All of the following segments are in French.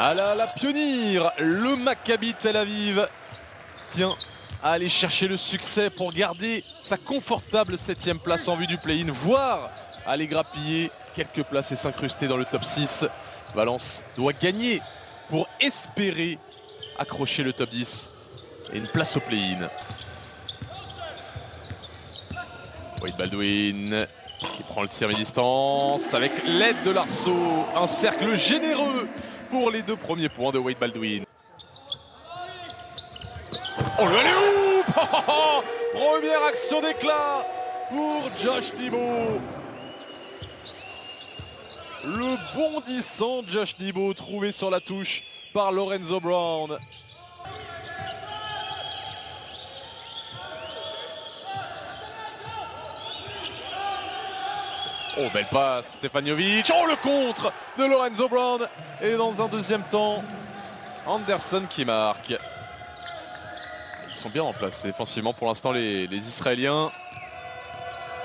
À la pionnière, le Maccabi Tel Aviv tient à aller chercher le succès pour garder sa confortable 7e place en vue du play-in, voire aller grappiller quelques places et s'incruster dans le top 6. Valence doit gagner pour espérer accrocher le top 10 et une place au play-in. Wade Baldwin qui prend le tir mi-distance avec l'aide de l'arceau. Un cercle généreux pour les 2 premiers points de Wade Baldwin. Oh le alley-oop Première action d'éclat pour Josh Nebo. Le bondissant Josh Nebo trouvé sur la touche par Lorenzo Brown. Oh, belle passe, Stefanovic. Oh, le contre de Lorenzo Brown. Et dans un deuxième temps, Anderson qui marque. Ils sont bien en place défensivement pour l'instant, les Israéliens.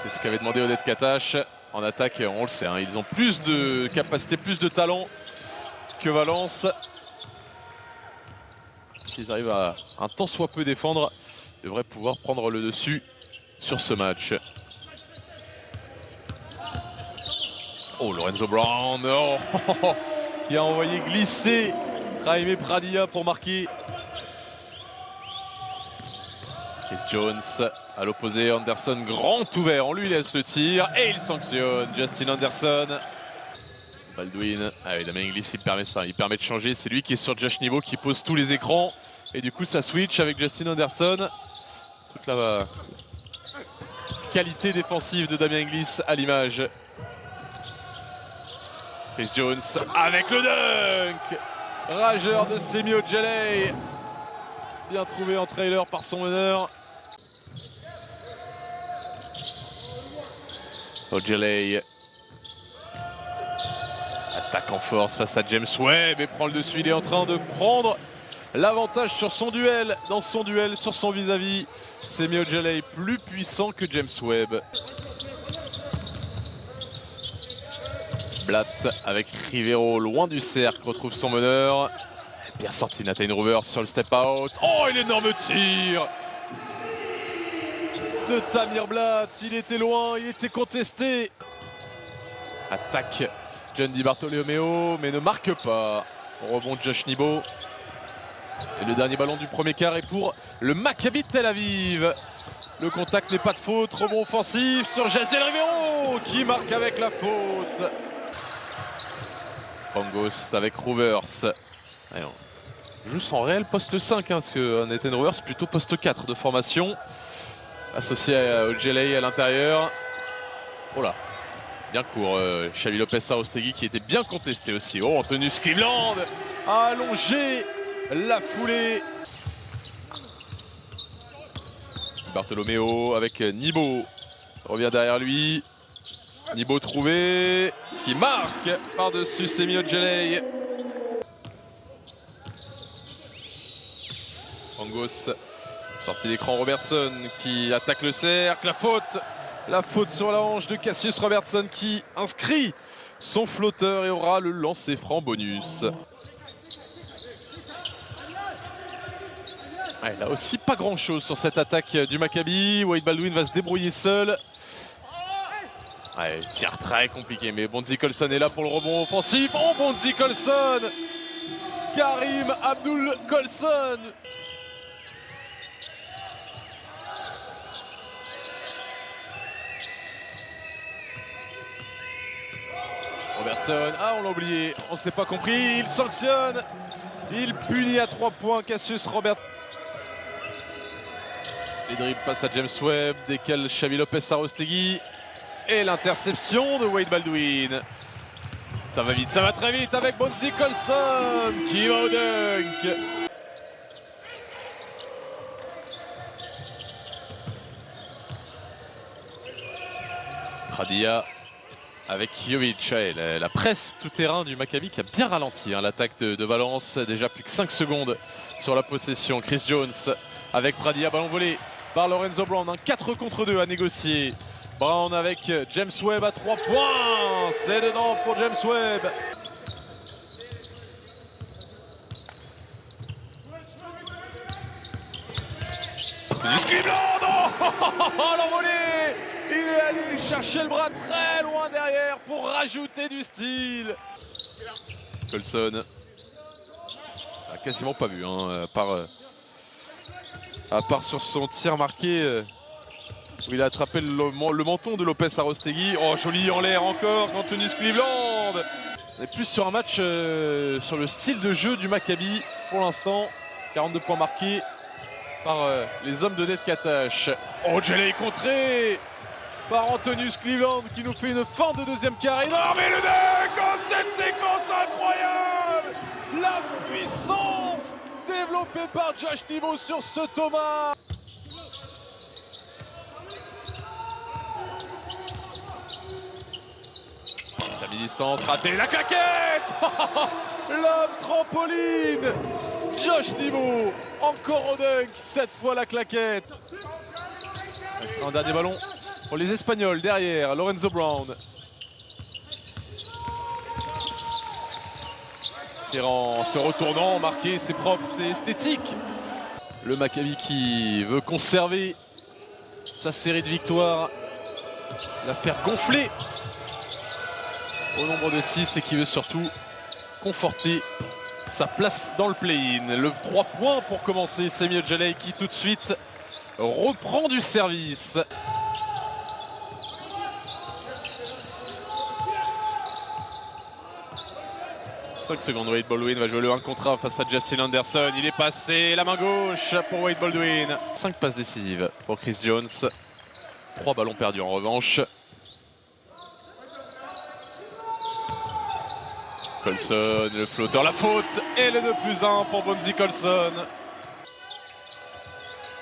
C'est ce qu'avait demandé Oded Katash. En attaque, on le sait, hein, ils ont plus de capacité, plus de talent que Valence. S'ils arrivent à un tant soit peu défendre, ils devraient pouvoir prendre le dessus sur ce match. Oh, Lorenzo Brown qui a envoyé glisser Jaime Pradilla pour marquer. Chris Jones à l'opposé, Anderson grand ouvert, on lui laisse le tir et il sanctionne Justin Anderson. Baldwin, ah oui, Damien Inglis il permet ça, il permet de changer, c'est lui qui est sur Josh Nebo qui pose tous les écrans et du coup ça switch avec Justin Anderson. Toute la qualité défensive de Damien Inglis à l'image. Chris Jones avec le dunk. Rageur de Semi Ojeleye. Bien trouvé en trailer par son meneur. Ojeleye attaque en force face à James Webb et prend le dessus. Il est en train de prendre l'avantage sur son duel. Dans son duel sur son vis-à-vis. Semi Ojeleye plus puissant que James Webb. Blatt avec Rivero loin du cercle, retrouve son meneur. Bien sorti Nathan Rover sur le step out. Oh, il énorme tir de Tamir Blatt. Il était loin, il était contesté. Attaque John Di Bartolomeo, mais ne marque pas. Rebond Josh Nebo. Et le dernier ballon du premier quart est pour le Maccabi Tel Aviv. Le contact n'est pas de faute. Rebond offensif sur Jaziel Rivero qui marque avec la faute. Pangos avec Rovers. Allez, on joue sans réel poste 5, hein, parce que Nathan Rovers c'est plutôt poste 4 de formation. Associé à Ojeleye à l'intérieur. Oh là, bien court. Xavi Lopez-Arostegui qui était bien contesté aussi. Oh, Antonius Cleveland a allongé la foulée. Bartolomeo avec Nebo. Revient derrière lui. Nebo trouvé, qui marque par-dessus Semi Ojeleye. Pangos, sortie d'écran Robertson qui attaque le cercle. La faute sur la hanche de Cassius Robertson qui inscrit son flotteur et aura le lancer franc bonus. Ouais, là aussi pas grand chose sur cette attaque du Maccabi. Wade Baldwin va se débrouiller seul. Ouais, tir très compliqué, mais Bonzi Colson est là pour le rebond offensif. Oh, Bonzi Colson, Karim Abdul Colson. Robertson, ah on l'a oublié, on s'est pas compris, il sanctionne. Il punit à 3 points Cassius Robert. Les dribbles face à James Webb, décale Xavi Lopez-Arostegui. Et l'interception de Wade Baldwin. Ça va vite, ça va très vite avec Bonzi Colson qui va au dunk. Pradilla avec Jovic. La presse tout-terrain du Maccabi qui a bien ralenti, hein, l'attaque de Valence. Déjà plus que 5 secondes sur la possession. Chris Jones avec Pradilla, ballon volé par Lorenzo Brown. 4 contre 2 à négocier. Brown avec James Webb à 3 points. C'est dedans pour James Webb. Antonius Cleveland, oh l'envolée. Il est allé chercher le bras très loin derrière pour rajouter du style. Colson a quasiment pas vu, hein, à part sur son tir marqué où il a attrapé le menton de Lopez Arostegui. Oh, joli en l'air encore, Antonius Cleveland. On est plus sur un match sur le style de jeu du Maccabi pour l'instant. 42 points marqués par les hommes de Net Katash. Oh, Jelay est contré par Antonius Cleveland qui nous fait une fin de deuxième quart énorme. Et le dunk, oh, cette séquence incroyable. La puissance développée par Josh Niveau sur ce Thomas. La mi-distance ratée, la claquette. L'homme trampoline. Josh Niveau, encore au dunk, cette fois la claquette. Un dernier ballon pour les Espagnols derrière, Lorenzo Brown. En se retournant, marqué, c'est propre, c'est esthétique. Le Maccabi qui veut conserver sa série de victoires, la faire gonfler au nombre de 6 et qui veut surtout conforter sa place dans le play-in. Le 3 points pour commencer, Semi Ojeleye qui tout de suite reprend du service. 5 secondes, Wade Baldwin va jouer le 1 contre 1 face à Justin Anderson. Il est passé, la main gauche pour Wade Baldwin. 5 passes décisives pour Chris Jones. 3 ballons perdus en revanche. Colson, le flotteur, la faute et le 2+1 pour Bonzi Colson.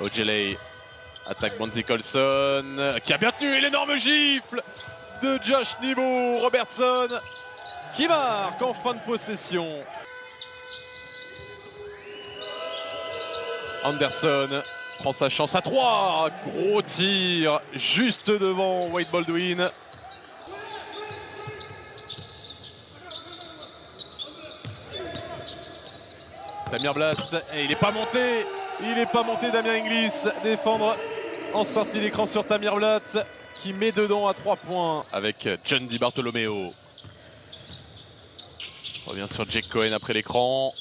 Ojeleye attaque Bonzi Colson qui a bien tenu l'énorme gifle de Josh Niveau. Robertson qui marque en fin de possession. Anderson prend sa chance à 3. Gros tir juste devant Wade Baldwin. Damir Blast, et il n'est pas monté. Il n'est pas monté, Damien Inglis. Défendre en sortie d'écran sur Damir Blast qui met dedans à 3 points avec John Di Bartolomeo. On revient sur Jake Cohen après l'écran.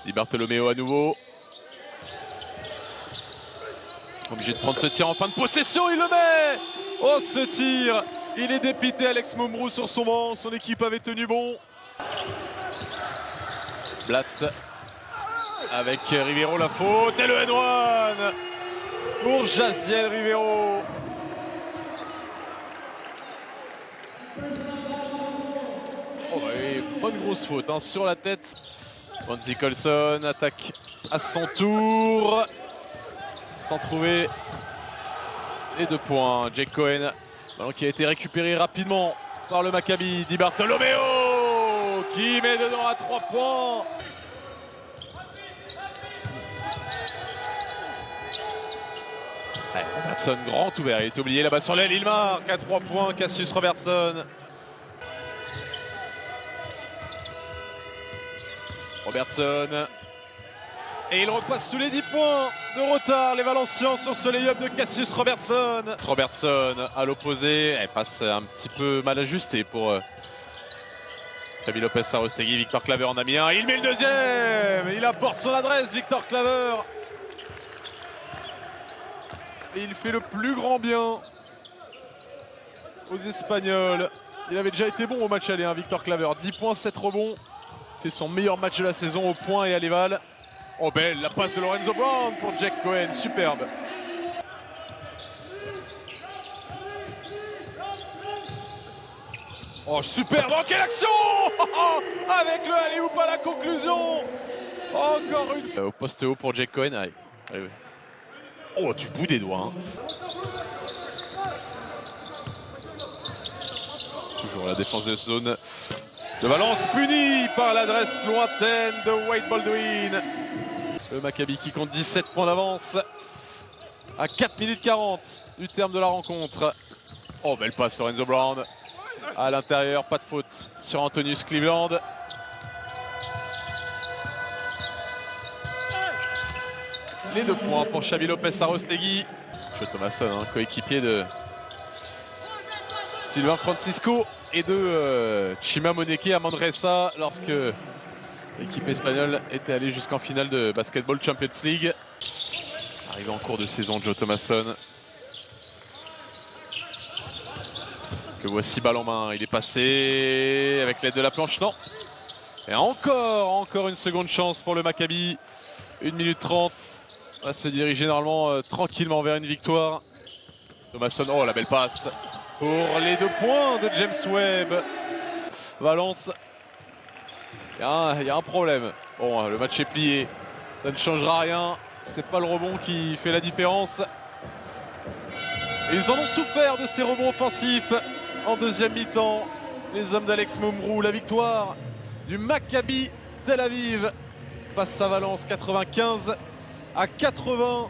Di Bartolomeo à nouveau. Obligé de prendre ce tir en fin de possession, il le met. Oh, ce tir, il est dépité, Alex Mumbrou sur son banc. Son équipe avait tenu bon. Blatt avec Rivero, la faute et le N1 pour Jaziel Rivero. Oh oui, bonne grosse faute hein, sur la tête. Bonzi Colson attaque à son tour sans trouver les 2 points. Jake Cohen, ballon qui a été récupéré rapidement par le Maccabi. Di Bartolomeo qui met dedans à 3 points. Robertson grand ouvert, il est oublié là-bas sur l'aile, il marque à 3 points, Cassius Robertson. Robertson. Et il repasse sous les 10 points de retard, les Valenciens sur ce lay-up de Cassius Robertson. Robertson à l'opposé, elle passe un petit peu mal ajustée pour Javi Lopez Arostegui. Victor Claver en a mis un, il met le deuxième. Il apporte son adresse, Victor Claver. Et il fait le plus grand bien aux Espagnols. Il avait déjà été bon au match aller, hein, Victor Claver. 10 points, 7 rebonds. C'est son meilleur match de la saison au point et à l'éval. Oh belle, la passe de Lorenzo Brown pour Jake Cohen, superbe. Oh superbe, oh quelle action. Avec le alley-oop à la conclusion. Encore une. Au poste haut pour Jake Cohen, allez. Allez. Oh, du bout des doigts. Hein. Toujours la défense de zone de Valence punie par l'adresse lointaine de Wade Baldwin. Le Maccabi qui compte 17 points d'avance à 4 minutes 40 du terme de la rencontre. Oh, belle passe Lorenzo Brown. À l'intérieur, pas de faute sur Antonius Cleveland. les 2 points pour Xavi Lopez-Arostegui. Joe Thomasson, coéquipier de Sylvain Francisco et de Chima Moneke à Manresa lorsque l'équipe espagnole était allée jusqu'en finale de Basketball Champions League. Arrivé en cours de saison, Joe Thomasson. Le voici balle en main, il est passé avec l'aide de la planche, non. Et encore une seconde chance pour le Maccabi. 1 minute 30, on va se diriger normalement tranquillement vers une victoire. Thomasson, oh la belle passe pour les 2 points de James Webb. Valence, il y a un problème. Bon, le match est plié, ça ne changera rien. C'est pas le rebond qui fait la différence. Et ils en ont souffert de ces rebonds offensifs en deuxième mi-temps. Les hommes d'Alex Mumbrou, la victoire du Maccabi Tel Aviv face à Valence, 95 à 80.